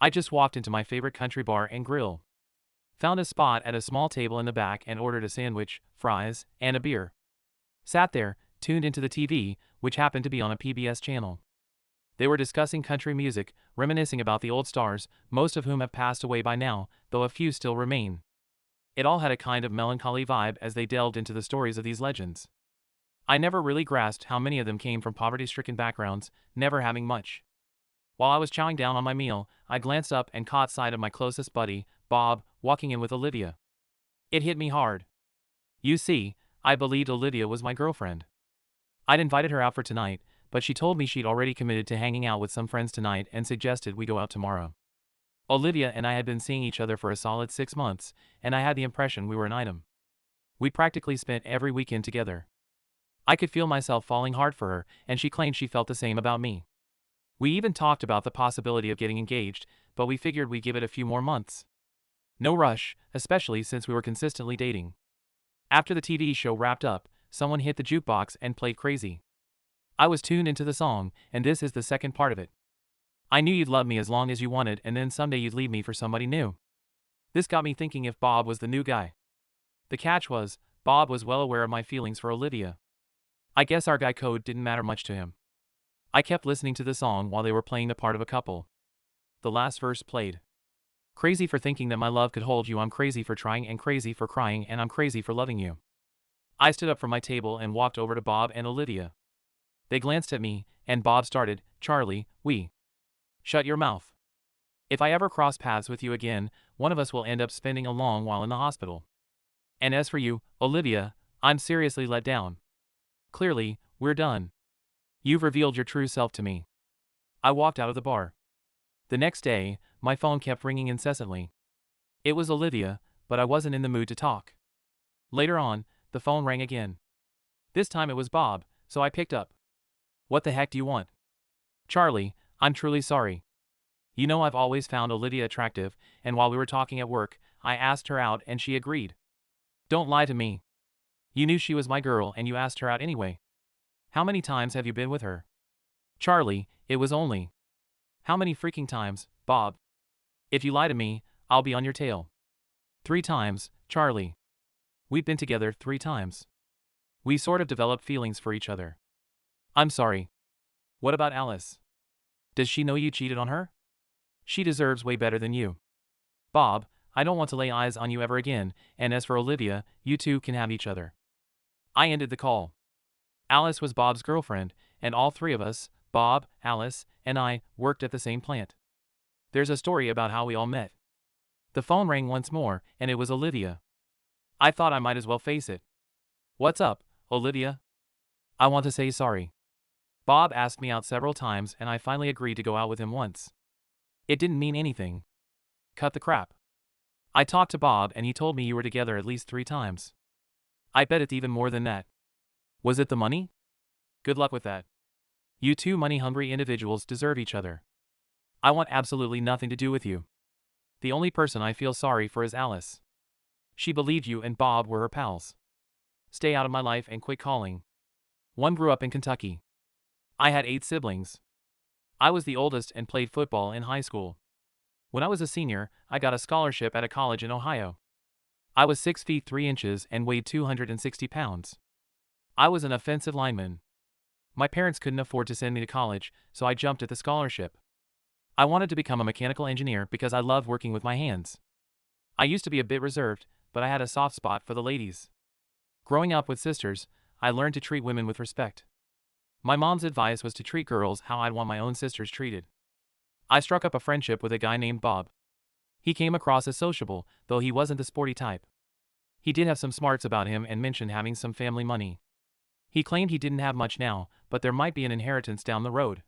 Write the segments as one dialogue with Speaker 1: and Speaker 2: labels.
Speaker 1: I just walked into my favorite country bar and grill. Found a spot at a small table in the back and ordered a sandwich, fries, and a beer. Sat there, tuned into the TV, which happened to be on a PBS channel. They were discussing country music, reminiscing about the old stars, most of whom have passed away by now, though a few still remain. It all had a kind of melancholy vibe as they delved into the stories of these legends. I never really grasped how many of them came from poverty-stricken backgrounds, never having much. While I was chowing down on my meal, I glanced up and caught sight of my closest buddy, Bob, walking in with Olivia. It hit me hard. You see, I believed Olivia was my girlfriend. I'd invited her out for tonight, but she told me she'd already committed to hanging out with some friends tonight and suggested we go out tomorrow. Olivia and I had been seeing each other for a solid 6 months, and I had the impression we were an item. We practically spent every weekend together. I could feel myself falling hard for her, and she claimed she felt the same about me. We even talked about the possibility of getting engaged, but we figured we'd give it a few more months. No rush, especially since we were consistently dating. After the TV show wrapped up, someone hit the jukebox and played Crazy. I was tuned into the song, and this is the second part of it. I knew you'd love me as long as you wanted, and then someday you'd leave me for somebody new. This got me thinking if Bob was the new guy. The catch was, Bob was well aware of my feelings for Olivia. I guess our guy code didn't matter much to him. I kept listening to the song while they were playing the part of a couple. The last verse played. Crazy for thinking that my love could hold you, I'm crazy for trying and crazy for crying, and I'm crazy for loving you. I stood up from my table and walked over to Bob and Olivia. They glanced at me, and Bob started, Charlie, shut your mouth. If I ever cross paths with you again, one of us will end up spending a long while in the hospital. And as for you, Olivia, I'm seriously let down. Clearly, we're done. You've revealed your true self to me. I walked out of the bar. The next day, my phone kept ringing incessantly. It was Olivia, but I wasn't in the mood to talk. Later on, the phone rang again. This time it was Bob, so I picked up. What the heck do you want? Charlie, I'm truly sorry. You know I've always found Olivia attractive, and while we were talking at work, I asked her out and she agreed. Don't lie to me. You knew she was my girl and you asked her out anyway. How many times have you been with her? Charlie, it was only. How many freaking times, Bob? If you lie to me, I'll be on your tail. 3 times, Charlie. We've been together 3 times. We sort of developed feelings for each other. I'm sorry. What about Alice? Does she know you cheated on her? She deserves way better than you. Bob, I don't want to lay eyes on you ever again, and as for Olivia, you two can have each other. I ended the call. Alice was Bob's girlfriend, and all 3 of us, Bob, Alice, and I, worked at the same plant. There's a story about how we all met. The phone rang once more, and it was Olivia. I thought I might as well face it. What's up, Olivia? I want to say sorry. Bob asked me out several times and I finally agreed to go out with him once. It didn't mean anything. Cut the crap. I talked to Bob and he told me you were together at least 3 times. I bet it's even more than that. Was it the money? Good luck with that. You 2 money-hungry individuals deserve each other. I want absolutely nothing to do with you. The only person I feel sorry for is Alice. She believed you and Bob were her pals. Stay out of my life and quit calling. One grew up in Kentucky. I had 8 siblings. I was the oldest and played football in high school. When I was a senior, I got a scholarship at a college in Ohio. I was 6 feet 3 inches and weighed 260 pounds. I was an offensive lineman. My parents couldn't afford to send me to college, so I jumped at the scholarship. I wanted to become a mechanical engineer because I loved working with my hands. I used to be a bit reserved, but I had a soft spot for the ladies. Growing up with sisters, I learned to treat women with respect. My mom's advice was to treat girls how I'd want my own sisters treated. I struck up a friendship with a guy named Bob. He came across as sociable, though he wasn't the sporty type. He did have some smarts about him and mentioned having some family money. He claimed he didn't have much now, but there might be an inheritance down the road.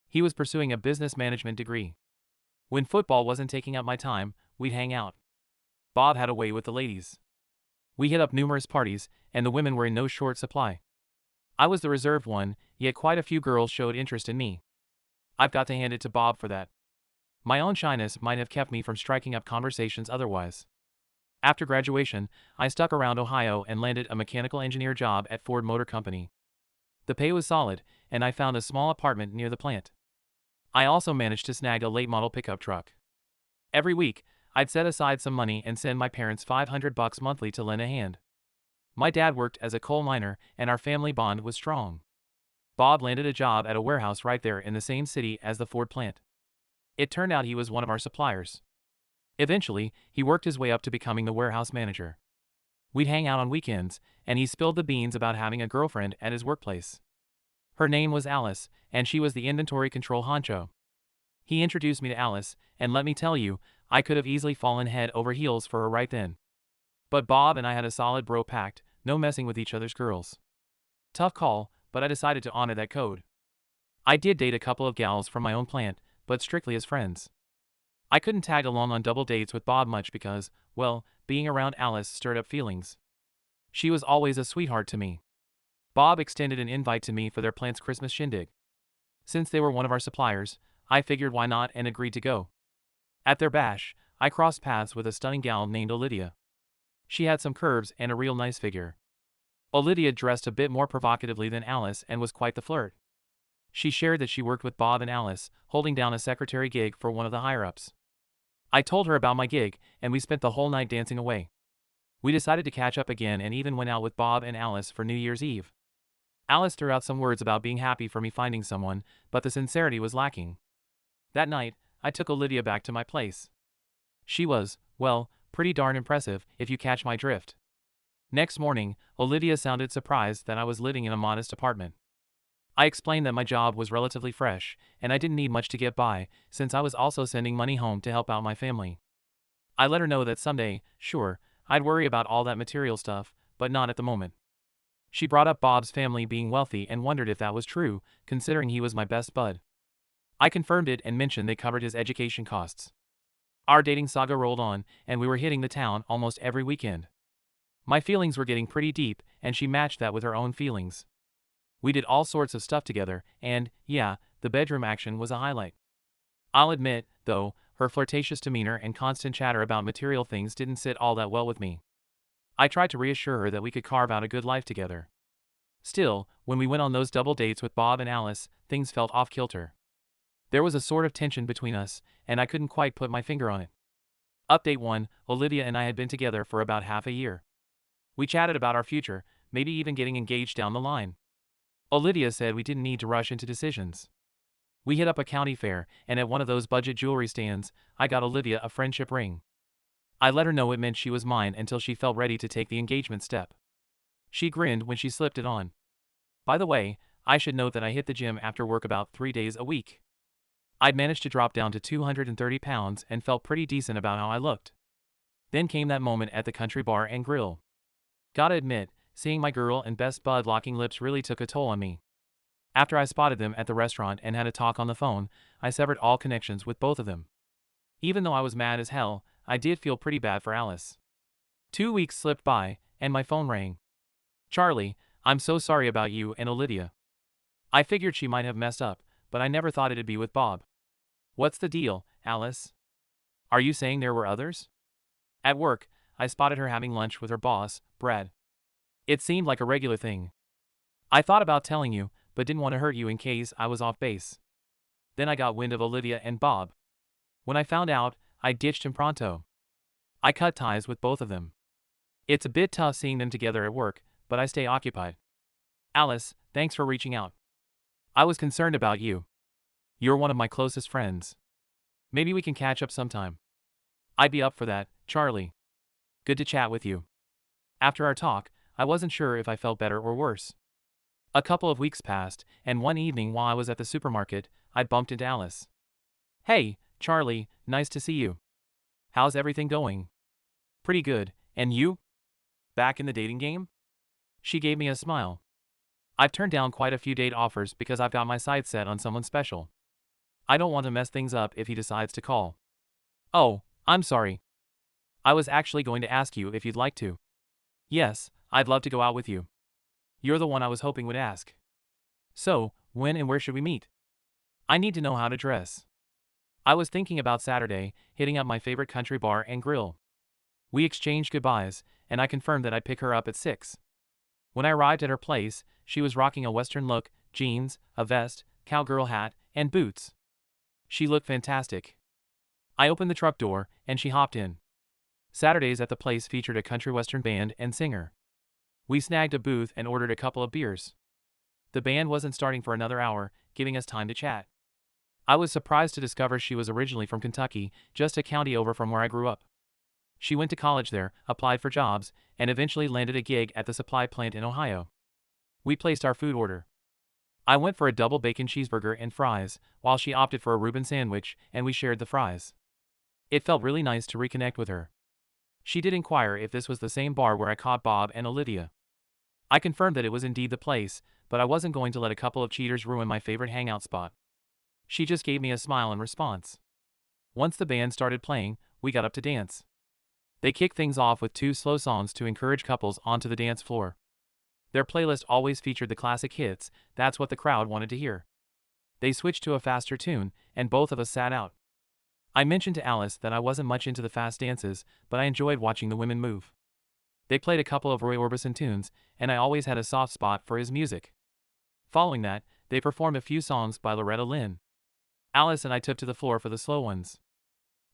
Speaker 1: He was pursuing a business management degree. When football wasn't taking up my time, we'd hang out. Bob had a way with the ladies. We hit up numerous parties, and the women were in no short supply. I was the reserved one, yet quite a few girls showed interest in me. I've got to hand it to Bob for that. My own shyness might have kept me from striking up conversations otherwise. After graduation, I stuck around Ohio and landed a mechanical engineer job at Ford Motor Company. The pay was solid, and I found a small apartment near the plant. I also managed to snag a late model pickup truck. Every week, I'd set aside some money and send my parents $500 monthly to lend a hand. My dad worked as a coal miner, and our family bond was strong. Bob landed a job at a warehouse right there in the same city as the Ford plant. It turned out he was one of our suppliers. Eventually, he worked his way up to becoming the warehouse manager. We'd hang out on weekends, and he spilled the beans about having a girlfriend at his workplace. Her name was Alice, and she was the inventory control honcho. He introduced me to Alice, and let me tell you, I could have easily fallen head over heels for her right then. But Bob and I had a solid bro pact, no messing with each other's girls. Tough call, but I decided to honor that code. I did date a couple of gals from my own plant, but strictly as friends. I couldn't tag along on double dates with Bob much because, well, being around Alice stirred up feelings. She was always a sweetheart to me. Bob extended an invite to me for their plant's Christmas shindig. Since they were one of our suppliers, I figured why not and agreed to go. At their bash, I crossed paths with a stunning gal named Olivia. She had some curves and a real nice figure. Olivia dressed a bit more provocatively than Alice and was quite the flirt. She shared that she worked with Bob and Alice, holding down a secretary gig for one of the higher-ups. I told her about my gig, and we spent the whole night dancing away. We decided to catch up again and even went out with Bob and Alice for New Year's Eve. Alice threw out some words about being happy for me finding someone, but the sincerity was lacking. That night, I took Olivia back to my place. She was, well, pretty darn impressive, if you catch my drift. Next morning, Olivia sounded surprised that I was living in a modest apartment. I explained that my job was relatively fresh, and I didn't need much to get by, since I was also sending money home to help out my family. I let her know that someday, sure, I'd worry about all that material stuff, but not at the moment. She brought up Bob's family being wealthy and wondered if that was true, considering he was my best bud. I confirmed it and mentioned they covered his education costs. Our dating saga rolled on, and we were hitting the town almost every weekend. My feelings were getting pretty deep, and she matched that with her own feelings. We did all sorts of stuff together, and, yeah, the bedroom action was a highlight. I'll admit, though, her flirtatious demeanor and constant chatter about material things didn't sit all that well with me. I tried to reassure her that we could carve out a good life together. Still, when we went on those double dates with Bob and Alice, things felt off-kilter. There was a sort of tension between us, and I couldn't quite put my finger on it. Update 1, Olivia and I had been together for about half a year. We chatted about our future, maybe even getting engaged down the line. Olivia said we didn't need to rush into decisions. We hit up a county fair, and at one of those budget jewelry stands, I got Olivia a friendship ring. I let her know it meant she was mine until she felt ready to take the engagement step. She grinned when she slipped it on. By the way, I should note that I hit the gym after work about 3 days a week. I'd managed to drop down to 230 pounds and felt pretty decent about how I looked. Then came that moment at the country bar and grill. Gotta admit, seeing my girl and best bud locking lips really took a toll on me. After I spotted them at the restaurant and had a talk on the phone, I severed all connections with both of them. Even though I was mad as hell, I did feel pretty bad for Alice. 2 weeks slipped by, and my phone rang. Charlie, I'm so sorry about you and Olivia. I figured she might have messed up, but I never thought it'd be with Bob. What's the deal, Alice? Are you saying there were others? At work, I spotted her having lunch with her boss, Brad. It seemed like a regular thing. I thought about telling you, but didn't want to hurt you in case I was off base. Then I got wind of Olivia and Bob. When I found out, I ditched him pronto. I cut ties with both of them. It's a bit tough seeing them together at work, but I stay occupied. Alice, thanks for reaching out. I was concerned about you. You're one of my closest friends. Maybe we can catch up sometime. I'd be up for that, Charlie. Good to chat with you. After our talk, I wasn't sure if I felt better or worse. A couple of weeks passed, and one evening while I was at the supermarket, I bumped into Alice. Hey, Charlie, nice to see you. How's everything going? Pretty good, and you? Back in the dating game? She gave me a smile. I've turned down quite a few date offers because I've got my sights set on someone special. I don't want to mess things up if he decides to call. Oh, I'm sorry. I was actually going to ask you if you'd like to. Yes, I'd love to go out with you. You're the one I was hoping would ask. So, when and where should we meet? I need to know how to dress. I was thinking about Saturday, hitting up my favorite country bar and grill. We exchanged goodbyes, and I confirmed that I'd pick her up at 6. When I arrived at her place, she was rocking a Western look, jeans, a vest, cowgirl hat, and boots. She looked fantastic. I opened the truck door, and she hopped in. Saturdays at the place featured a country western band and singer. We snagged a booth and ordered a couple of beers. The band wasn't starting for another hour, giving us time to chat. I was surprised to discover she was originally from Kentucky, just a county over from where I grew up. She went to college there, applied for jobs, and eventually landed a gig at the supply plant in Ohio. We placed our food order. I went for a double bacon cheeseburger and fries, while she opted for a Reuben sandwich, and we shared the fries. It felt really nice to reconnect with her. She did inquire if this was the same bar where I caught Bob and Olivia. I confirmed that it was indeed the place, but I wasn't going to let a couple of cheaters ruin my favorite hangout spot. She just gave me a smile in response. Once the band started playing, we got up to dance. They kicked things off with 2 slow songs to encourage couples onto the dance floor. Their playlist always featured the classic hits, that's what the crowd wanted to hear. They switched to a faster tune, and both of us sat out. I mentioned to Alice that I wasn't much into the fast dances, but I enjoyed watching the women move. They played a couple of Roy Orbison tunes, and I always had a soft spot for his music. Following that, they performed a few songs by Loretta Lynn. Alice and I took to the floor for the slow ones.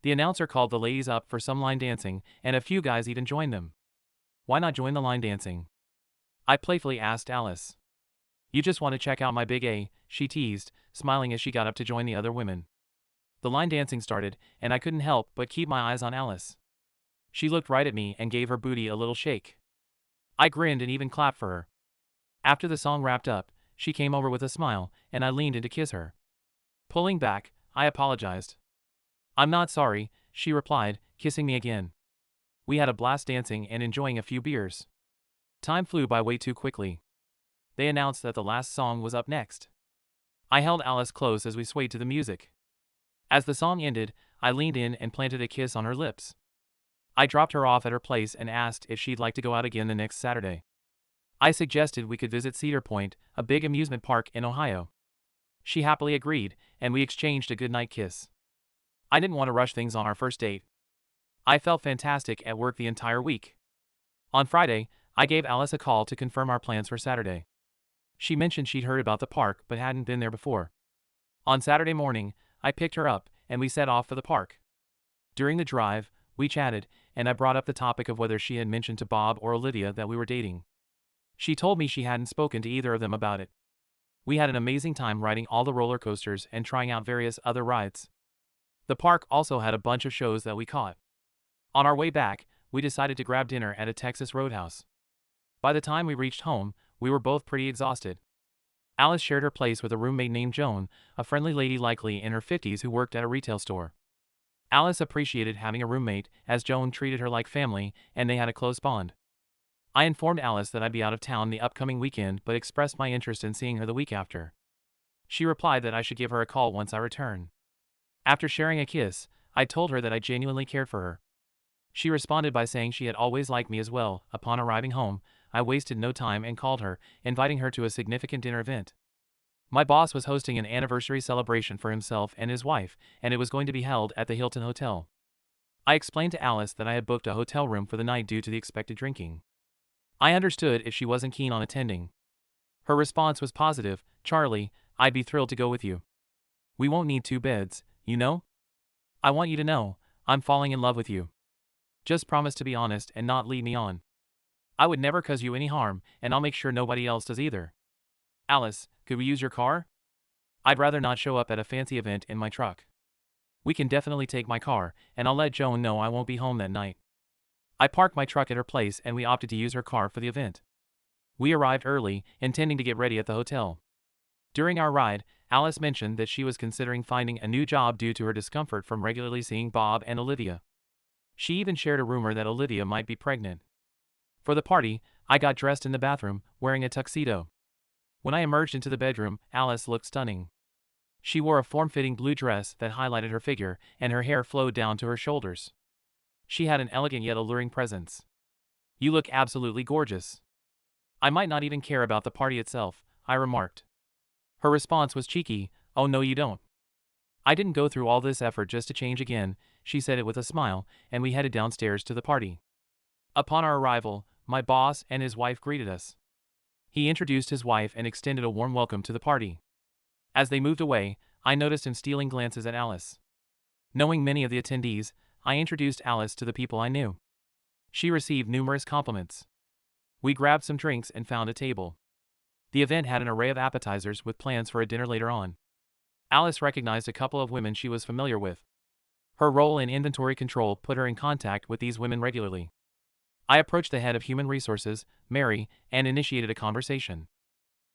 Speaker 1: The announcer called the ladies up for some line dancing, and a few guys even joined them. Why not join the line dancing? I playfully asked Alice. You just want to check out my big A, she teased, smiling as she got up to join the other women. The line dancing started, and I couldn't help but keep my eyes on Alice. She looked right at me and gave her booty a little shake. I grinned and even clapped for her. After the song wrapped up, she came over with a smile, and I leaned in to kiss her. Pulling back, I apologized. I'm not sorry, she replied, kissing me again. We had a blast dancing and enjoying a few beers. Time flew by way too quickly. They announced that the last song was up next. I held Alice close as we swayed to the music. As the song ended, I leaned in and planted a kiss on her lips. I dropped her off at her place and asked if she'd like to go out again the next Saturday. I suggested we could visit Cedar Point, a big amusement park in Ohio. She happily agreed, and we exchanged a goodnight kiss. I didn't want to rush things on our first date. I felt fantastic at work the entire week. On Friday, I gave Alice a call to confirm our plans for Saturday. She mentioned she'd heard about the park but hadn't been there before. On Saturday morning, I picked her up, and we set off for the park. During the drive, we chatted, and I brought up the topic of whether she had mentioned to Bob or Olivia that we were dating. She told me she hadn't spoken to either of them about it. We had an amazing time riding all the roller coasters and trying out various other rides. The park also had a bunch of shows that we caught. On our way back, we decided to grab dinner at a Texas roadhouse. By the time we reached home, we were both pretty exhausted. Alice shared her place with a roommate named Joan, a friendly lady likely in her 50s who worked at a retail store. Alice appreciated having a roommate, as Joan treated her like family, and they had a close bond. I informed Alice that I'd be out of town the upcoming weekend but expressed my interest in seeing her the week after. She replied that I should give her a call once I return. After sharing a kiss, I told her that I genuinely cared for her. She responded by saying she had always liked me as well. Upon arriving home, I wasted no time and called her, inviting her to a significant dinner event. My boss was hosting an anniversary celebration for himself and his wife, and it was going to be held at the Hilton Hotel. I explained to Alice that I had booked a hotel room for the night due to the expected drinking. I understood if she wasn't keen on attending. Her response was positive. Charlie, I'd be thrilled to go with you. We won't need 2 beds, you know? I want you to know, I'm falling in love with you. Just promise to be honest and not lead me on. I would never cause you any harm, and I'll make sure nobody else does either. Alice, could we use your car? I'd rather not show up at a fancy event in my truck. We can definitely take my car, and I'll let Joan know I won't be home that night. I parked my truck at her place and we opted to use her car for the event. We arrived early, intending to get ready at the hotel. During our ride, Alice mentioned that she was considering finding a new job due to her discomfort from regularly seeing Bob and Olivia. She even shared a rumor that Olivia might be pregnant. For the party, I got dressed in the bathroom, wearing a tuxedo. When I emerged into the bedroom, Alice looked stunning. She wore a form-fitting blue dress that highlighted her figure, and her hair flowed down to her shoulders. She had an elegant yet alluring presence. You look absolutely gorgeous. I might not even care about the party itself, I remarked. Her response was cheeky. Oh no you don't. I didn't go through all this effort just to change again, she said it with a smile, and we headed downstairs to the party. Upon our arrival, my boss and his wife greeted us. He introduced his wife and extended a warm welcome to the party. As they moved away, I noticed him stealing glances at Alice. Knowing many of the attendees, I introduced Alice to the people I knew. She received numerous compliments. We grabbed some drinks and found a table. The event had an array of appetizers with plans for a dinner later on. Alice recognized a couple of women she was familiar with. Her role in inventory control put her in contact with these women regularly. I approached the head of human resources, Mary, and initiated a conversation.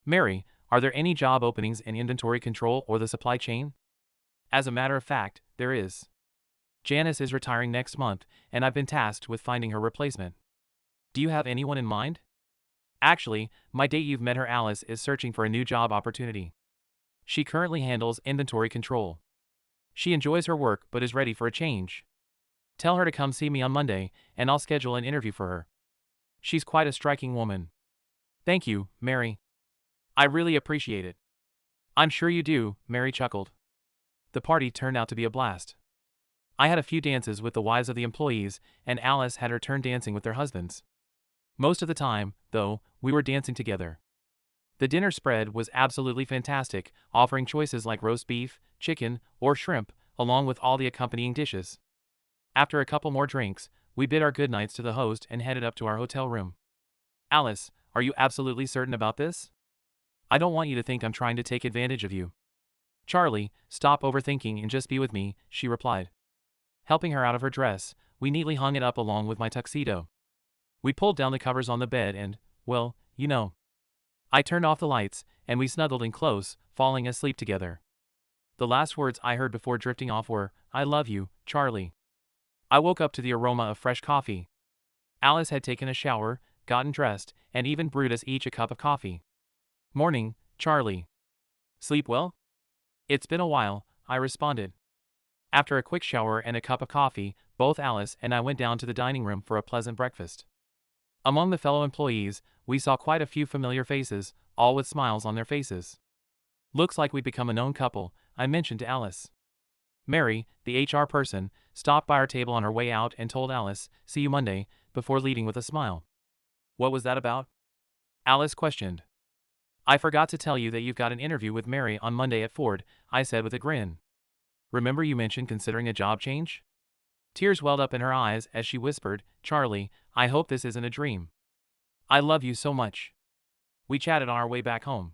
Speaker 1: Mary, are there any job openings in inventory control or the supply chain? As a matter of fact, there is. Janice is retiring next month, and I've been tasked with finding her replacement. Do you have anyone in mind? Actually, my date you've met her Alice is searching for a new job opportunity. She currently handles inventory control. She enjoys her work but is ready for a change. Tell her to come see me on Monday, and I'll schedule an interview for her. She's quite a striking woman. Thank you, Mary. I really appreciate it. I'm sure you do, Mary chuckled. The party turned out to be a blast. I had a few dances with the wives of the employees, and Alice had her turn dancing with their husbands. Most of the time, though, we were dancing together. The dinner spread was absolutely fantastic, offering choices like roast beef, chicken, or shrimp, along with all the accompanying dishes. After a couple more drinks, we bid our goodnights to the host and headed up to our hotel room. Alice, are you absolutely certain about this? I don't want you to think I'm trying to take advantage of you. Charlie, stop overthinking and just be with me, she replied. Helping her out of her dress, we neatly hung it up along with my tuxedo. We pulled down the covers on the bed and, well, you know. I turned off the lights, and we snuggled in close, falling asleep together. The last words I heard before drifting off were, I love you, Charlie. I woke up to the aroma of fresh coffee. Alice had taken a shower, gotten dressed, and even brewed us each a cup of coffee. Morning, Charlie. Sleep well? It's been a while, I responded. After a quick shower and a cup of coffee, both Alice and I went down to the dining room for a pleasant breakfast. Among the fellow employees, we saw quite a few familiar faces, all with smiles on their faces. Looks like we'd become a known couple, I mentioned to Alice. Mary, the HR person, stopped by our table on her way out and told Alice, see you Monday, before leaving with a smile. What was that about? Alice questioned. I forgot to tell you that you've got an interview with Mary on Monday at Ford, I said with a grin. Remember you mentioned considering a job change? Tears welled up in her eyes as she whispered, Charlie, I hope this isn't a dream. I love you so much. We chatted on our way back home.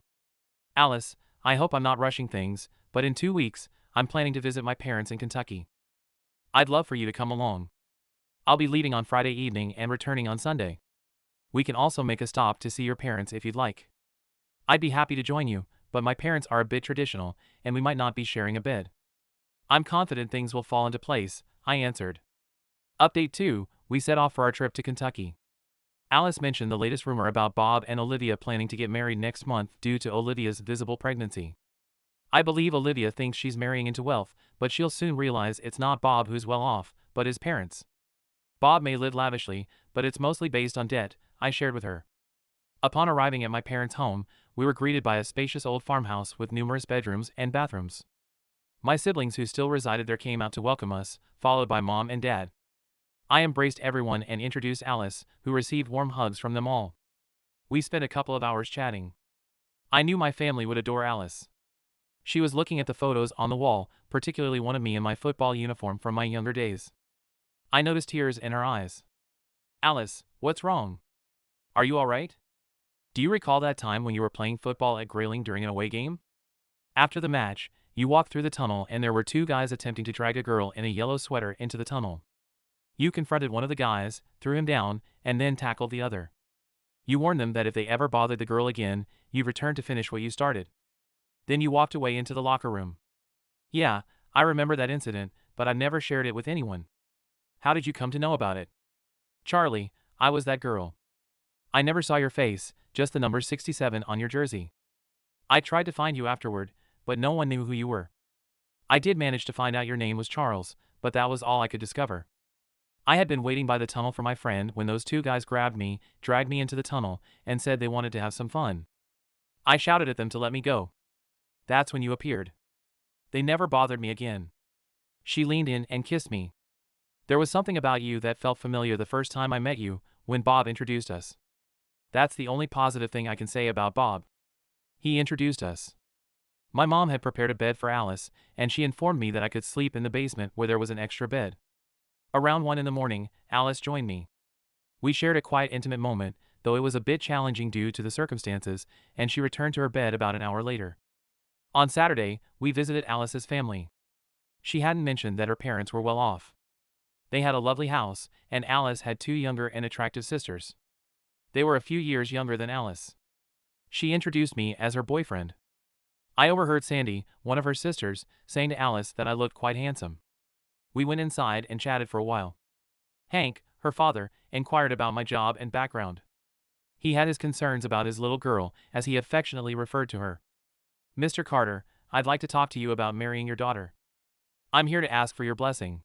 Speaker 1: Alice, I hope I'm not rushing things, but in 2 weeks, I'm planning to visit my parents in Kentucky. I'd love for you to come along. I'll be leaving on Friday evening and returning on Sunday. We can also make a stop to see your parents if you'd like. I'd be happy to join you, but my parents are a bit traditional, and we might not be sharing a bed. I'm confident things will fall into place, I answered. Update 2, we set off for our trip to Kentucky. Alice mentioned the latest rumor about Bob and Olivia planning to get married next month due to Olivia's visible pregnancy. I believe Olivia thinks she's marrying into wealth, but she'll soon realize it's not Bob who's well off, but his parents. Bob may live lavishly, but it's mostly based on debt, I shared with her. Upon arriving at my parents' home, we were greeted by a spacious old farmhouse with numerous bedrooms and bathrooms. My siblings who still resided there came out to welcome us, followed by Mom and Dad. I embraced everyone and introduced Alice, who received warm hugs from them all. We spent a couple of hours chatting. I knew my family would adore Alice. She was looking at the photos on the wall, particularly one of me in my football uniform from my younger days. I noticed tears in her eyes. Alice, what's wrong? Are you all right? Do you recall that time when you were playing football at Grayling during an away game? After the match, you walked through the tunnel and there were 2 guys attempting to drag a girl in a yellow sweater into the tunnel. You confronted one of the guys, threw him down, and then tackled the other. You warned them that if they ever bothered the girl again, you'd return to finish what you started. Then you walked away into the locker room. Yeah, I remember that incident, but I've never shared it with anyone. How did you come to know about it? Charlie, I was that girl. I never saw your face, just the number 67 on your jersey. I tried to find you afterward, but no one knew who you were. I did manage to find out your name was Charles, but that was all I could discover. I had been waiting by the tunnel for my friend when those 2 guys grabbed me, dragged me into the tunnel, and said they wanted to have some fun. I shouted at them to let me go. That's when you appeared. They never bothered me again. She leaned in and kissed me. There was something about you that felt familiar the first time I met you, when Bob introduced us. That's the only positive thing I can say about Bob. He introduced us. My mom had prepared a bed for Alice, and she informed me that I could sleep in the basement where there was an extra bed. Around 1 in the morning, Alice joined me. We shared a quiet, intimate moment, though it was a bit challenging due to the circumstances, and she returned to her bed about an hour later. On Saturday, we visited Alice's family. She hadn't mentioned that her parents were well off. They had a lovely house, and Alice had two younger and attractive sisters. They were a few years younger than Alice. She introduced me as her boyfriend. I overheard Sandy, one of her sisters, saying to Alice that I looked quite handsome. We went inside and chatted for a while. Hank, her father, inquired about my job and background. He had his concerns about his little girl, as he affectionately referred to her. "Mr. Carter, I'd like to talk to you about marrying your daughter. I'm here to ask for your blessing."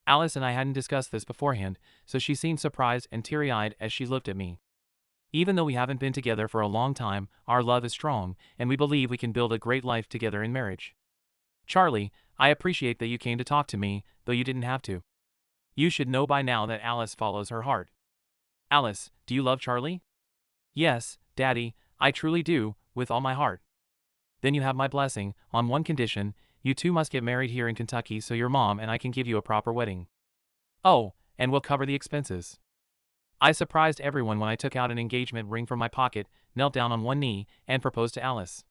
Speaker 1: Alice and I hadn't discussed this beforehand, so she seemed surprised and teary-eyed as she looked at me. Even though we haven't been together for a long time, our love is strong, and we believe we can build a great life together in marriage. "Charlie, I appreciate that you came to talk to me, though you didn't have to. You should know by now that Alice follows her heart." "Alice, do you love Charlie?" "Yes, Daddy, I truly do, with all my heart." "Then you have my blessing, on one condition: you two must get married here in Kentucky so your mom and I can give you a proper wedding. Oh, and we'll cover the expenses." I surprised everyone when I took out an engagement ring from my pocket, knelt down on one knee, and proposed to Alice.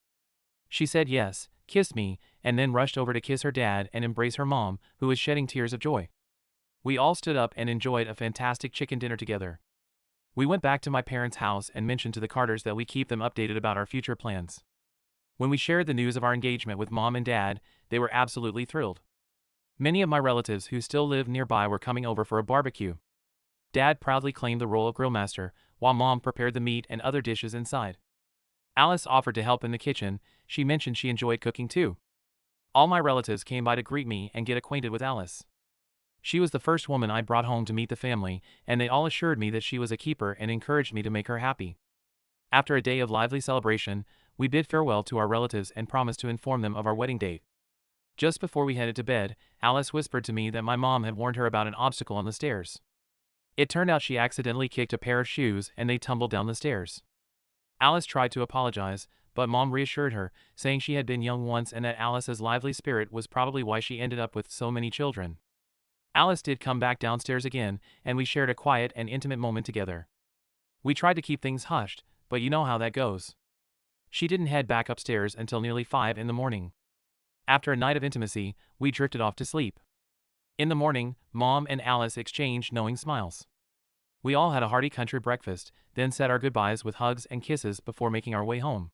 Speaker 1: She said yes, kissed me, and then rushed over to kiss her dad and embrace her mom, who was shedding tears of joy. We all stood up and enjoyed a fantastic chicken dinner together. We went back to my parents' house and mentioned to the Carters that we keep them updated about our future plans. When we shared the news of our engagement with Mom and Dad, they were absolutely thrilled. Many of my relatives who still live nearby were coming over for a barbecue. Dad proudly claimed the role of grillmaster, while Mom prepared the meat and other dishes inside. Alice offered to help in the kitchen. She mentioned she enjoyed cooking too. All my relatives came by to greet me and get acquainted with Alice. She was the first woman I brought home to meet the family, and they all assured me that she was a keeper and encouraged me to make her happy. After a day of lively celebration, we bid farewell to our relatives and promised to inform them of our wedding date. Just before we headed to bed, Alice whispered to me that my mom had warned her about an obstacle on the stairs. It turned out she accidentally kicked a pair of shoes and they tumbled down the stairs. Alice tried to apologize, but Mom reassured her, saying she had been young once and that Alice's lively spirit was probably why she ended up with so many children. Alice did come back downstairs again, and we shared a quiet and intimate moment together. We tried to keep things hushed, but you know how that goes. She didn't head back upstairs until nearly 5 in the morning. After a night of intimacy, we drifted off to sleep. In the morning, Mom and Alice exchanged knowing smiles. We all had a hearty country breakfast, then said our goodbyes with hugs and kisses before making our way home.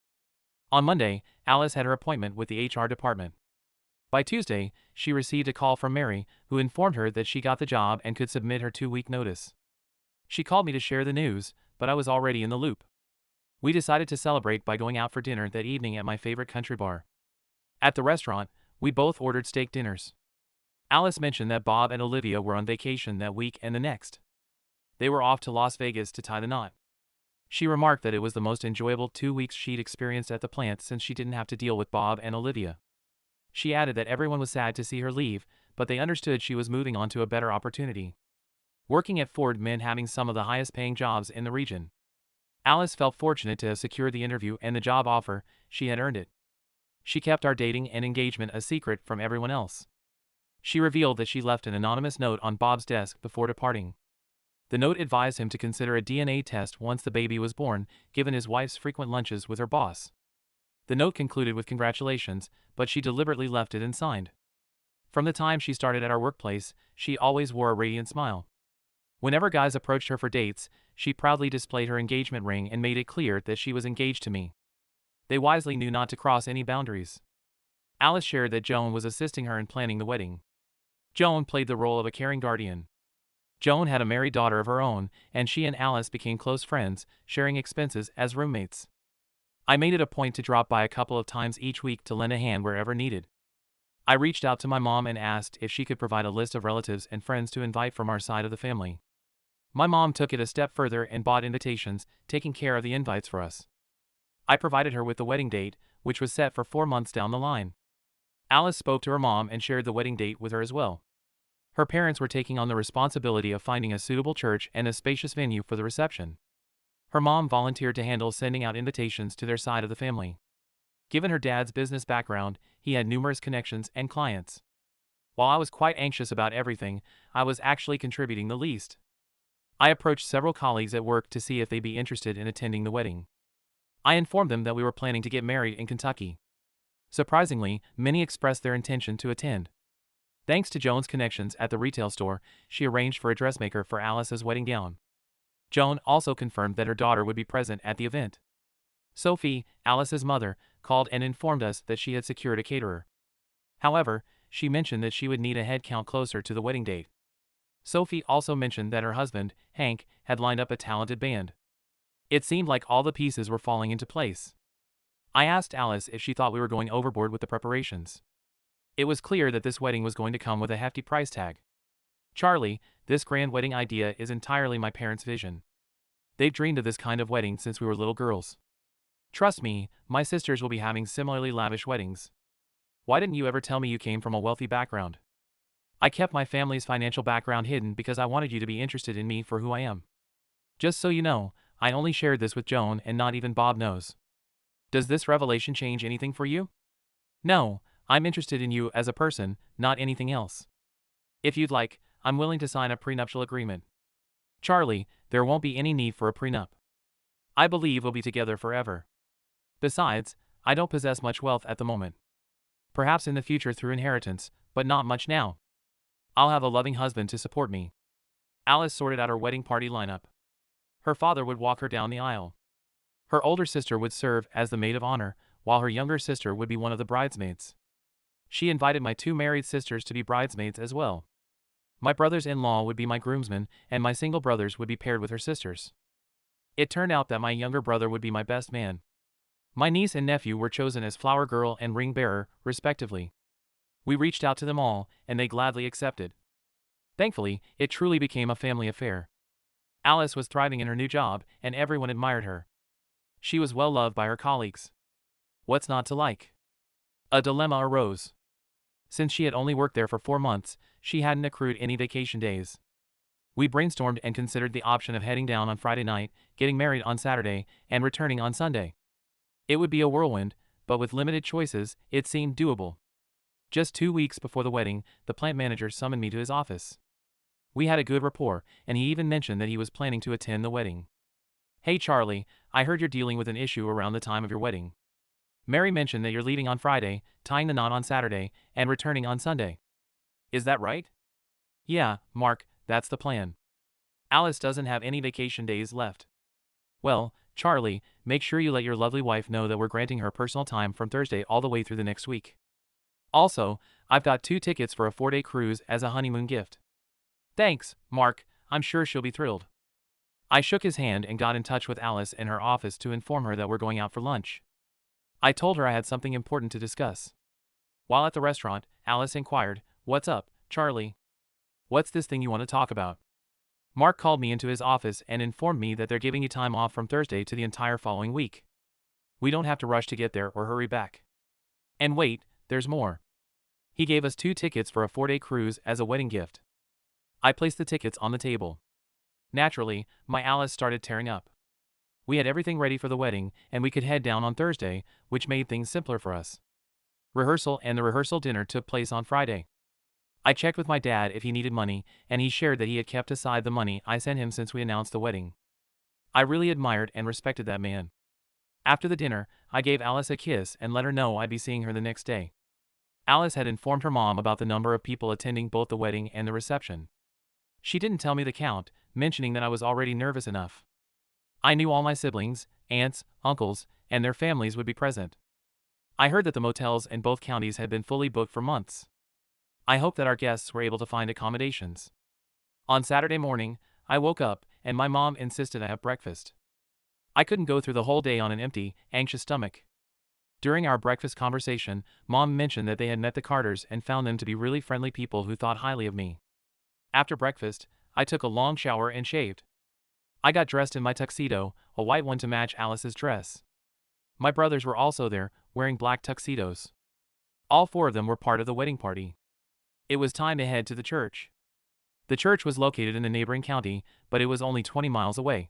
Speaker 1: On Monday, Alice had her appointment with the HR department. By Tuesday, she received a call from Mary, who informed her that she got the job and could submit her 2-week notice. She called me to share the news, but I was already in the loop. We decided to celebrate by going out for dinner that evening at my favorite country bar. At the restaurant, we both ordered steak dinners. Alice mentioned that Bob and Olivia were on vacation that week and the next. They were off to Las Vegas to tie the knot. She remarked that it was the most enjoyable 2 weeks she'd experienced at the plant since she didn't have to deal with Bob and Olivia. She added that everyone was sad to see her leave, but they understood she was moving on to a better opportunity. Working at Ford meant having some of the highest paying jobs in the region. Alice felt fortunate to have secured the interview and the job offer. She had earned it. She kept our dating and engagement a secret from everyone else. She revealed that she left an anonymous note on Bob's desk before departing. The note advised him to consider a DNA test once the baby was born, given his wife's frequent lunches with her boss. The note concluded with congratulations, but she deliberately left it unsigned. From the time she started at our workplace, she always wore a radiant smile. Whenever guys approached her for dates, she proudly displayed her engagement ring and made it clear that she was engaged to me. They wisely knew not to cross any boundaries. Alice shared that Joan was assisting her in planning the wedding. Joan played the role of a caring guardian. Joan had a married daughter of her own, and she and Alice became close friends, sharing expenses as roommates. I made it a point to drop by a couple of times each week to lend a hand wherever needed. I reached out to my mom and asked if she could provide a list of relatives and friends to invite from our side of the family. My mom took it a step further and bought invitations, taking care of the invites for us. I provided her with the wedding date, which was set for 4 months down the line. Alice spoke to her mom and shared the wedding date with her as well. Her parents were taking on the responsibility of finding a suitable church and a spacious venue for the reception. Her mom volunteered to handle sending out invitations to their side of the family. Given her dad's business background, he had numerous connections and clients. While I was quite anxious about everything, I was actually contributing the least. I approached several colleagues at work to see if they'd be interested in attending the wedding. I informed them that we were planning to get married in Kentucky. Surprisingly, many expressed their intention to attend. Thanks to Joan's connections at the retail store, she arranged for a dressmaker for Alice's wedding gown. Joan also confirmed that her daughter would be present at the event. Sophie, Alice's mother, called and informed us that she had secured a caterer. However, she mentioned that she would need a head count closer to the wedding date. Sophie also mentioned that her husband, Hank, had lined up a talented band. It seemed like all the pieces were falling into place. I asked Alice if she thought we were going overboard with the preparations. It was clear that this wedding was going to come with a hefty price tag. Charlie, this grand wedding idea is entirely my parents' vision. They've dreamed of this kind of wedding since we were little girls. Trust me, my sisters will be having similarly lavish weddings. Why didn't you ever tell me you came from a wealthy background? I kept my family's financial background hidden because I wanted you to be interested in me for who I am. Just so you know, I only shared this with Joan and not even Bob knows. Does this revelation change anything for you? No, I'm interested in you as a person, not anything else. If you'd like, I'm willing to sign a prenuptial agreement. Charlie, there won't be any need for a prenup. I believe we'll be together forever. Besides, I don't possess much wealth at the moment. Perhaps in the future through inheritance, but not much now. I'll have a loving husband to support me. Alice sorted out her wedding party lineup. Her father would walk her down the aisle. Her older sister would serve as the maid of honor, while her younger sister would be one of the bridesmaids. She invited my two married sisters to be bridesmaids as well. My brothers-in-law would be my groomsmen, and my single brothers would be paired with her sisters. It turned out that my younger brother would be my best man. My niece and nephew were chosen as flower girl and ring bearer, respectively. We reached out to them all, and they gladly accepted. Thankfully, it truly became a family affair. Alice was thriving in her new job, and everyone admired her. She was well loved by her colleagues. What's not to like? A dilemma arose. Since she had only worked there for 4 months, she hadn't accrued any vacation days. We brainstormed and considered the option of heading down on Friday night, getting married on Saturday, and returning on Sunday. It would be a whirlwind, but with limited choices, it seemed doable. Just 2 weeks before the wedding, the plant manager summoned me to his office. We had a good rapport, and he even mentioned that he was planning to attend the wedding. Hey Charlie, I heard you're dealing with an issue around the time of your wedding. Mary mentioned that you're leaving on Friday, tying the knot on Saturday, and returning on Sunday. Is that right? Yeah, Mark, that's the plan. Alice doesn't have any vacation days left. Well, Charlie, make sure you let your lovely wife know that we're granting her personal time from Thursday all the way through the next week. Also, I've got 2 tickets for a 4-day cruise as a honeymoon gift. Thanks, Mark, I'm sure she'll be thrilled. I shook his hand and got in touch with Alice in her office to inform her that we're going out for lunch. I told her I had something important to discuss. While at the restaurant, Alice inquired, "What's up, Charlie? What's this thing you want to talk about?" Mark called me into his office and informed me that they're giving you time off from Thursday to the entire following week. We don't have to rush to get there or hurry back. And wait, there's more. He gave us 2 tickets for a 4-day cruise as a wedding gift. I placed the tickets on the table. Naturally, my Alice started tearing up. We had everything ready for the wedding, and we could head down on Thursday, which made things simpler for us. Rehearsal and the rehearsal dinner took place on Friday. I checked with my dad if he needed money, and he shared that he had kept aside the money I sent him since we announced the wedding. I really admired and respected that man. After the dinner, I gave Alice a kiss and let her know I'd be seeing her the next day. Alice had informed her mom about the number of people attending both the wedding and the reception. She didn't tell me the count, mentioning that I was already nervous enough. I knew all my siblings, aunts, uncles, and their families would be present. I heard that the motels in both counties had been fully booked for months. I hoped that our guests were able to find accommodations. On Saturday morning, I woke up, and my mom insisted I have breakfast. I couldn't go through the whole day on an empty, anxious stomach. During our breakfast conversation, Mom mentioned that they had met the Carters and found them to be really friendly people who thought highly of me. After breakfast, I took a long shower and shaved. I got dressed in my tuxedo, a white one to match Alice's dress. My brothers were also there, wearing black tuxedos. All 4 of them were part of the wedding party. It was time to head to the church. The church was located in the neighboring county, but it was only 20 miles away.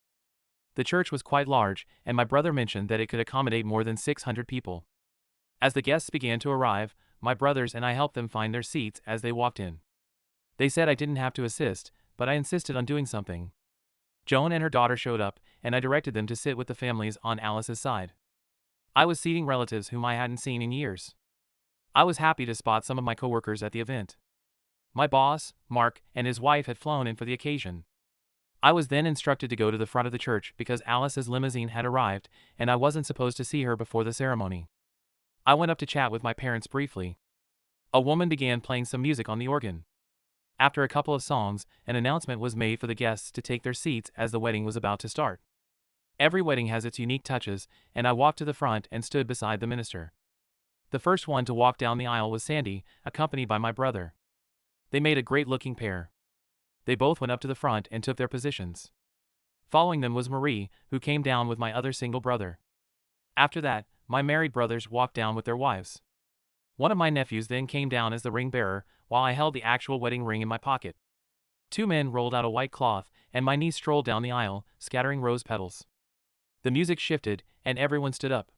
Speaker 1: The church was quite large, and my brother mentioned that it could accommodate more than 600 people. As the guests began to arrive, my brothers and I helped them find their seats as they walked in. They said I didn't have to assist, but I insisted on doing something. Joan and her daughter showed up, and I directed them to sit with the families on Alice's side. I was seating relatives whom I hadn't seen in years. I was happy to spot some of my coworkers at the event. My boss, Mark, and his wife had flown in for the occasion. I was then instructed to go to the front of the church because Alice's limousine had arrived, and I wasn't supposed to see her before the ceremony. I went up to chat with my parents briefly. A woman began playing some music on the organ. After a couple of songs, an announcement was made for the guests to take their seats as the wedding was about to start. Every wedding has its unique touches, and I walked to the front and stood beside the minister. The first one to walk down the aisle was Sandy, accompanied by my brother. They made a great-looking pair. They both went up to the front and took their positions. Following them was Marie, who came down with my other single brother. After that, my married brothers walked down with their wives. One of my nephews then came down as the ring bearer, while I held the actual wedding ring in my pocket. Two men rolled out a white cloth, and my niece strolled down the aisle, scattering rose petals. The music shifted, and everyone stood up.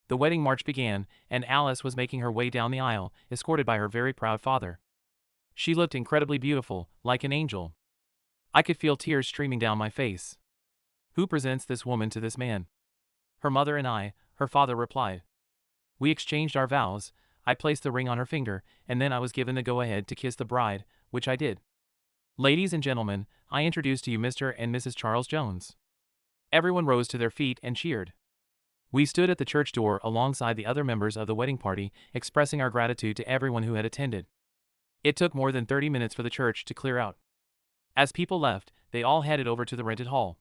Speaker 1: The wedding march began, and Alice was making her way down the aisle, escorted by her very proud father. She looked incredibly beautiful, like an angel. I could feel tears streaming down my face. "Who presents this woman to this man?" "Her mother and I," her father replied. We exchanged our vows. I placed the ring on her finger, and then I was given the go-ahead to kiss the bride, which I did. "Ladies and gentlemen, I introduce to you Mr. and Mrs. Charles Jones." Everyone rose to their feet and cheered. We stood at the church door alongside the other members of the wedding party, expressing our gratitude to everyone who had attended. It took more than 30 minutes for the church to clear out. As people left, they all headed over to the rented hall.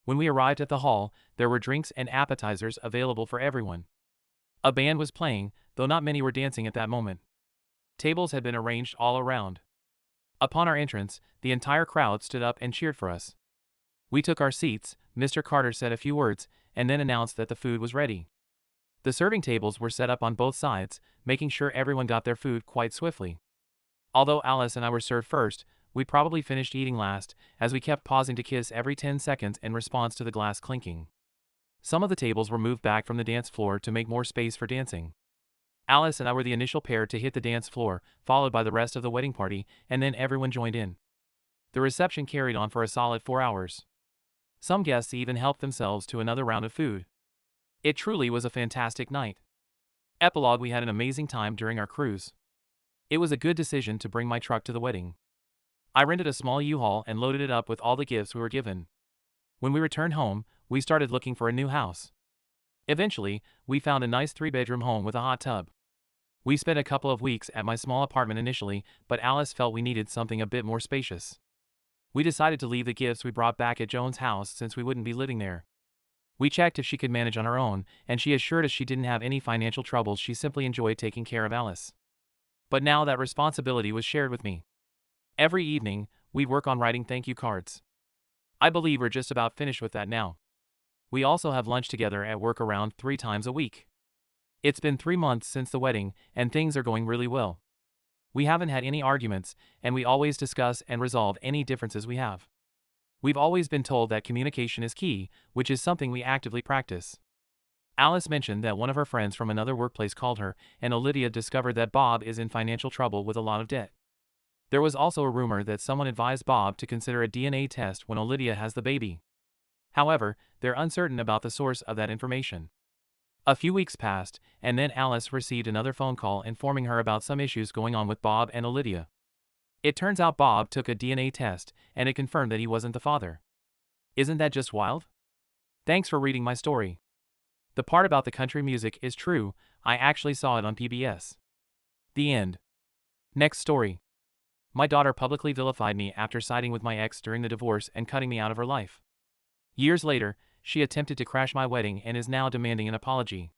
Speaker 1: When we arrived at the hall, there were drinks and appetizers available for everyone. A band was playing, though not many were dancing at that moment. Tables had been arranged all around. Upon our entrance, the entire crowd stood up and cheered for us. We took our seats, Mr. Carter said a few words, and then announced that the food was ready. The serving tables were set up on both sides, making sure everyone got their food quite swiftly. Although Alice and I were served first, we probably finished eating last, as we kept pausing to kiss every 10 seconds in response to the glass clinking. Some of the tables were moved back from the dance floor to make more space for dancing. Alice and I were the initial pair to hit the dance floor, followed by the rest of the wedding party, and then everyone joined in. The reception carried on for a solid 4 hours. Some guests even helped themselves to another round of food. It truly was a fantastic night. Epilogue: we had an amazing time during our cruise. It was a good decision to bring my truck to the wedding. I rented a small U-Haul and loaded it up with all the gifts we were given. When we returned home, we started looking for a new house. Eventually, we found a nice 3-bedroom home with a hot tub. We spent a couple of weeks at my small apartment initially, but Alice felt we needed something a bit more spacious. We decided to leave the gifts we brought back at Joan's house since we wouldn't be living there. We checked if she could manage on her own, and she assured us she didn't have any financial troubles. She simply enjoyed taking care of Alice. But now that responsibility was shared with me. Every evening, we'd work on writing thank you cards. I believe we're just about finished with that now. We also have lunch together at work around 3 times a week. It's been 3 months since the wedding, and things are going really well. We haven't had any arguments, and we always discuss and resolve any differences we have. We've always been told that communication is key, which is something we actively practice. Alice mentioned that one of her friends from another workplace called her, and Olivia discovered that Bob is in financial trouble with a lot of debt. There was also a rumor that someone advised Bob to consider a DNA test when Olivia has the baby. However, they're uncertain about the source of that information. A few weeks passed, and then Alice received another phone call informing her about some issues going on with Bob and Olivia. It turns out Bob took a DNA test, and it confirmed that he wasn't the father. Isn't that just wild? Thanks for reading my story. The part about the country music is true, I actually saw it on PBS. The end. Next story. My daughter publicly vilified me after siding with my ex during the divorce and cutting me out of her life. Years later, she attempted to crash my wedding and is now demanding an apology.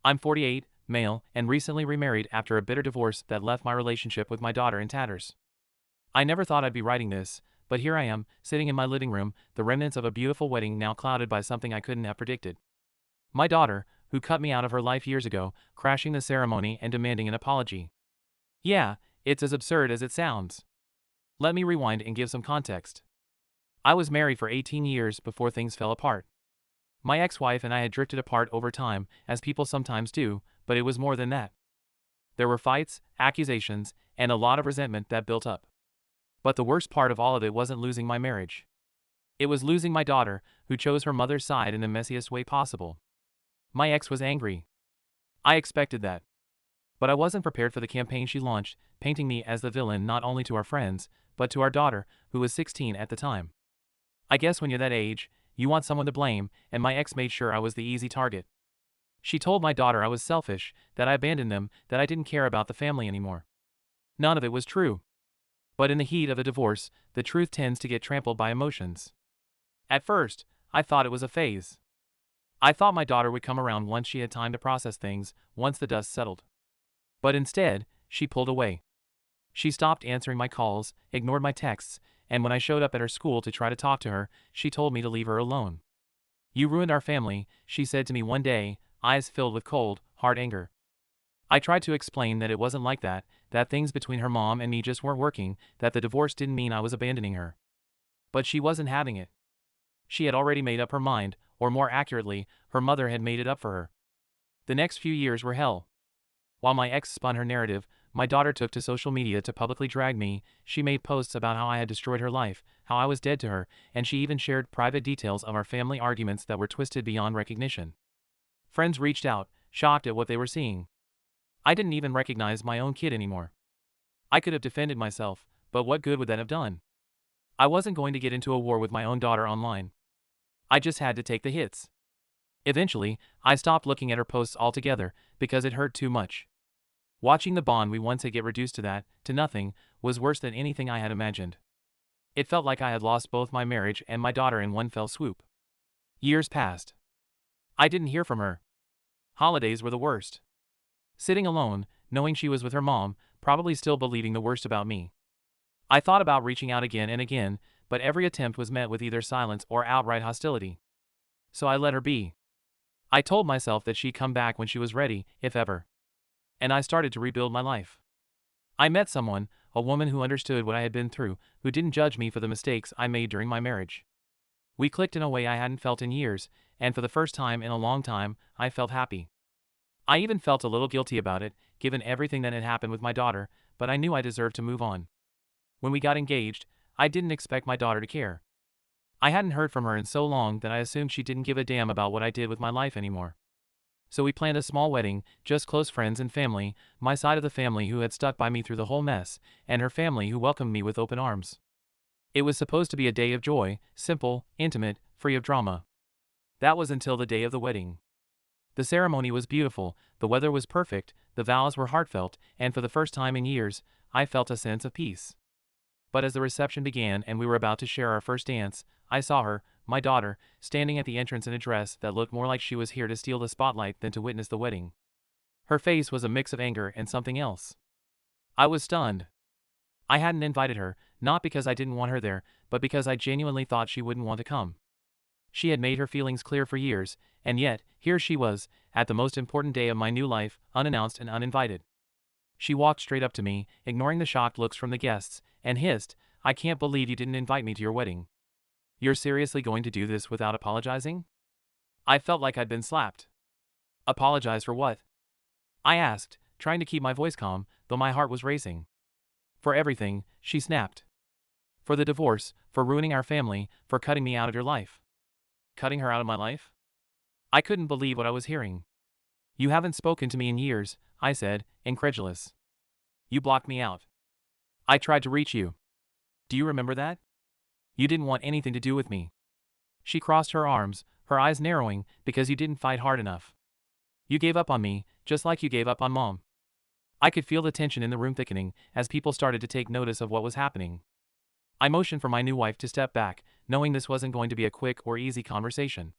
Speaker 1: I'm 48, male, and recently remarried after a bitter divorce that left my relationship with my daughter in tatters. I never thought I'd be writing this, but here I am, sitting in my living room, the remnants of a beautiful wedding now clouded by something I couldn't have predicted. My daughter, who cut me out of her life years ago, crashing the ceremony and demanding an apology. Yeah, it's as absurd as it sounds. Let me rewind and give some context. I was married for 18 years before things fell apart. My ex-wife and I had drifted apart over time, as people sometimes do, but it was more than that. There were fights, accusations, and a lot of resentment that built up. But the worst part of all of it wasn't losing my marriage. It was losing my daughter, who chose her mother's side in the messiest way possible. My ex was angry. I expected that. But I wasn't prepared for the campaign she launched, painting me as the villain not only to our friends, but to our daughter, who was 16 at the time. I guess when you're that age, you want someone to blame, and my ex made sure I was the easy target. She told my daughter I was selfish, that I abandoned them, that I didn't care about the family anymore. None of it was true. But in the heat of a divorce, the truth tends to get trampled by emotions. At first, I thought it was a phase. I thought my daughter would come around once she had time to process things, once the dust settled. But instead, she pulled away. She stopped answering my calls, ignored my texts, and when I showed up at her school to try to talk to her, she told me to leave her alone. "You ruined our family," she said to me one day, eyes filled with cold, hard anger. I tried to explain that it wasn't like that things between her mom and me just weren't working, that the divorce didn't mean I was abandoning her. But she wasn't having it. She had already made up her mind, or more accurately, her mother had made it up for her. The next few years were hell. While my ex spun her narrative, my daughter took to social media to publicly drag me. She made posts about how I had destroyed her life, how I was dead to her, and she even shared private details of our family arguments that were twisted beyond recognition. Friends reached out, shocked at what they were seeing. I didn't even recognize my own kid anymore. I could have defended myself, but what good would that have done? I wasn't going to get into a war with my own daughter online. I just had to take the hits. Eventually, I stopped looking at her posts altogether, because it hurt too much. Watching the bond we once had get reduced to nothing, was worse than anything I had imagined. It felt like I had lost both my marriage and my daughter in one fell swoop. Years passed. I didn't hear from her. Holidays were the worst. Sitting alone, knowing she was with her mom, probably still believing the worst about me. I thought about reaching out again and again, but every attempt was met with either silence or outright hostility. So I let her be. I told myself that she'd come back when she was ready, if ever. And I started to rebuild my life. I met someone, a woman who understood what I had been through, who didn't judge me for the mistakes I made during my marriage. We clicked in a way I hadn't felt in years, and for the first time in a long time, I felt happy. I even felt a little guilty about it, given everything that had happened with my daughter, but I knew I deserved to move on. When we got engaged, I didn't expect my daughter to care. I hadn't heard from her in so long that I assumed she didn't give a damn about what I did with my life anymore. So we planned a small wedding, just close friends and family, my side of the family who had stuck by me through the whole mess, and her family who welcomed me with open arms. It was supposed to be a day of joy, simple, intimate, free of drama. That was until the day of the wedding. The ceremony was beautiful, the weather was perfect, the vows were heartfelt, and for the first time in years, I felt a sense of peace. But as the reception began and we were about to share our first dance, I saw her, my daughter, standing at the entrance in a dress that looked more like she was here to steal the spotlight than to witness the wedding. Her face was a mix of anger and something else. I was stunned. I hadn't invited her, not because I didn't want her there, but because I genuinely thought she wouldn't want to come. She had made her feelings clear for years, and yet, here she was, at the most important day of my new life, unannounced and uninvited. She walked straight up to me, ignoring the shocked looks from the guests, and hissed, "I can't believe you didn't invite me to your wedding. You're seriously going to do this without apologizing?" I felt like I'd been slapped. Apologize for what? I asked, trying to keep my voice calm, though my heart was racing. For everything, she snapped. For the divorce, for ruining our family, for cutting me out of your life. Cutting her out of my life? I couldn't believe what I was hearing. "You haven't spoken to me in years," I said, incredulous. "You blocked me out. I tried to reach you. Do you remember that? You didn't want anything to do with me." She crossed her arms, her eyes narrowing, "Because you didn't fight hard enough. You gave up on me, just like you gave up on Mom." I could feel the tension in the room thickening as people started to take notice of what was happening. I motioned for my new wife to step back, knowing this wasn't going to be a quick or easy conversation.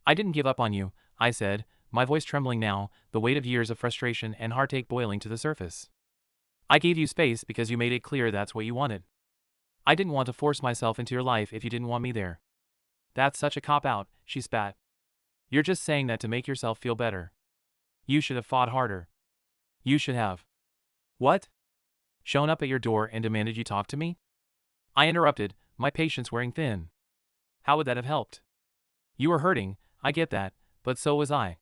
Speaker 1: "I didn't give up on you," I said, my voice trembling now, the weight of years of frustration and heartache boiling to the surface. "I gave you space because you made it clear that's what you wanted. I didn't want to force myself into your life if you didn't want me there." "That's such a cop-out," she spat. "You're just saying that to make yourself feel better. You should have fought harder. You should have." "What? Shown up at your door and demanded you talk to me?" I interrupted, my patience wearing thin. "How would that have helped? You were hurting, I get that, but so was I.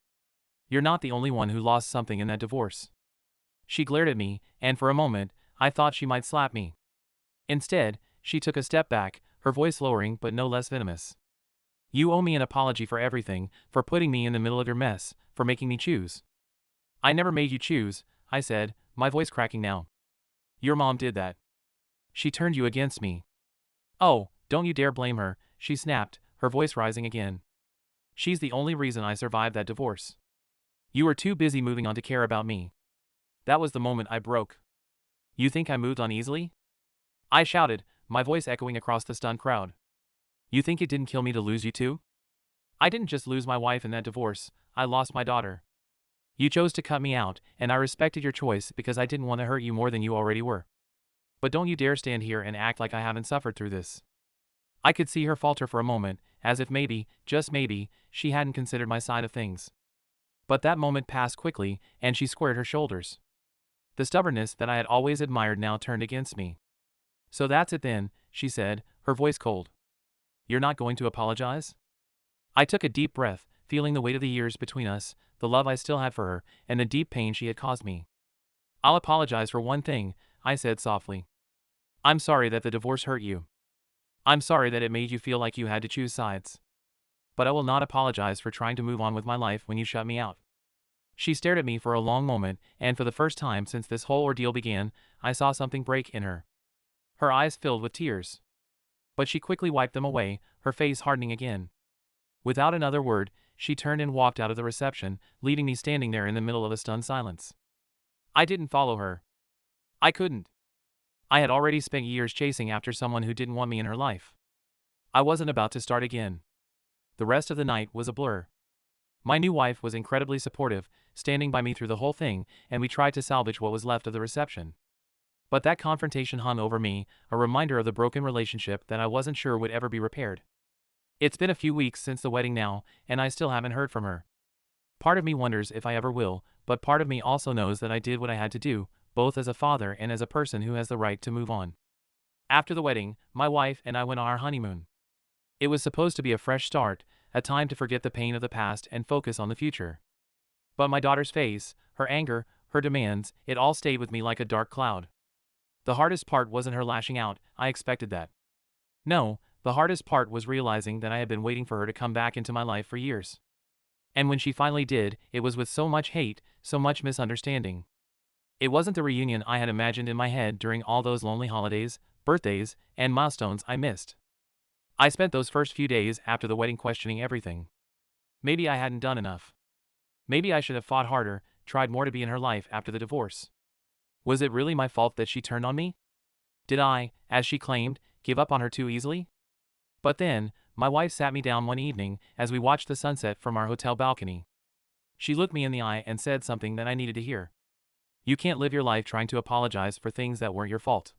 Speaker 1: You're not the only one who lost something in that divorce. She glared at me, and for a moment, I thought she might slap me. Instead, she took a step back, her voice lowering but no less venomous. You owe me an apology for everything, for putting me in the middle of your mess, for making me choose. I never made you choose, I said, my voice cracking now. Your mom did that. She turned you against me. Oh, don't you dare blame her, she snapped, her voice rising again. She's the only reason I survived that divorce. You were too busy moving on to care about me. That was the moment I broke. You think I moved on easily? I shouted, my voice echoing across the stunned crowd. You think it didn't kill me to lose you too? I didn't just lose my wife in that divorce, I lost my daughter. You chose to cut me out, and I respected your choice because I didn't want to hurt you more than you already were. But don't you dare stand here and act like I haven't suffered through this. I could see her falter for a moment, as if maybe, just maybe, she hadn't considered my side of things. But that moment passed quickly, and she squared her shoulders. The stubbornness that I had always admired now turned against me. So that's it then, she said, her voice cold. You're not going to apologize? I took a deep breath, feeling the weight of the years between us, the love I still had for her, and the deep pain she had caused me. I'll apologize for one thing, I said softly. I'm sorry that the divorce hurt you. I'm sorry that it made you feel like you had to choose sides. But I will not apologize for trying to move on with my life when you shut me out. She stared at me for a long moment, and for the first time since this whole ordeal began, I saw something break in her. Her eyes filled with tears. But she quickly wiped them away, her face hardening again. Without another word, she turned and walked out of the reception, leaving me standing there in the middle of a stunned silence. I didn't follow her. I couldn't. I had already spent years chasing after someone who didn't want me in her life. I wasn't about to start again. The rest of the night was a blur. My new wife was incredibly supportive, standing by me through the whole thing, and we tried to salvage what was left of the reception. But that confrontation hung over me, a reminder of the broken relationship that I wasn't sure would ever be repaired. It's been a few weeks since the wedding now, and I still haven't heard from her. Part of me wonders if I ever will, but part of me also knows that I did what I had to do, both as a father and as a person who has the right to move on. After the wedding, my wife and I went on our honeymoon. It was supposed to be a fresh start, a time to forget the pain of the past and focus on the future. But my daughter's face, her anger, her demands, it all stayed with me like a dark cloud. The hardest part wasn't her lashing out, I expected that. No, the hardest part was realizing that I had been waiting for her to come back into my life for years. And when she finally did, it was with so much hate, so much misunderstanding. It wasn't the reunion I had imagined in my head during all those lonely holidays, birthdays, and milestones I missed. I spent those first few days after the wedding questioning everything. Maybe I hadn't done enough. Maybe I should have fought harder, tried more to be in her life after the divorce. Was it really my fault that she turned on me? Did I, as she claimed, give up on her too easily? But then, my wife sat me down one evening as we watched the sunset from our hotel balcony. She looked me in the eye and said something that I needed to hear. You can't live your life trying to apologize for things that weren't your fault.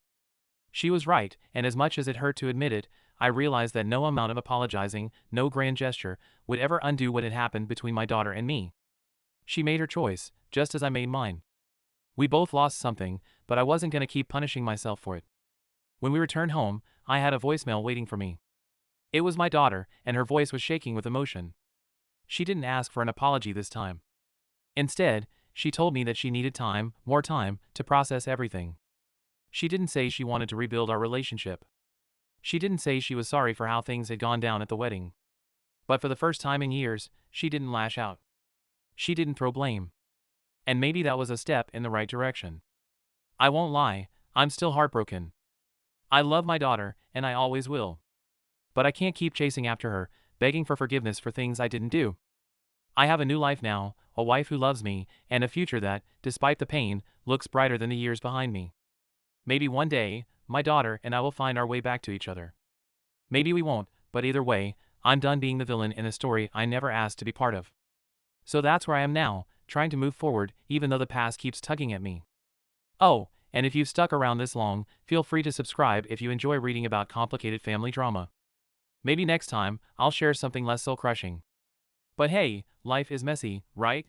Speaker 1: She was right, and as much as it hurt to admit it, I realized that no amount of apologizing, no grand gesture, would ever undo what had happened between my daughter and me. She made her choice, just as I made mine. We both lost something, but I wasn't going to keep punishing myself for it. When we returned home, I had a voicemail waiting for me. It was my daughter, and her voice was shaking with emotion. She didn't ask for an apology this time. Instead, she told me that she needed time, more time, to process everything. She didn't say she wanted to rebuild our relationship. She didn't say she was sorry for how things had gone down at the wedding. But for the first time in years, she didn't lash out. She didn't throw blame. And maybe that was a step in the right direction. I won't lie, I'm still heartbroken. I love my daughter, and I always will. But I can't keep chasing after her, begging for forgiveness for things I didn't do. I have a new life now, a wife who loves me, and a future that, despite the pain, looks brighter than the years behind me. Maybe one day, my daughter and I will find our way back to each other. Maybe we won't, but either way, I'm done being the villain in a story I never asked to be part of. So that's where I am now, trying to move forward, even though the past keeps tugging at me. Oh, and if you've stuck around this long, feel free to subscribe if you enjoy reading about complicated family drama. Maybe next time, I'll share something less soul-crushing. But hey, life is messy, right?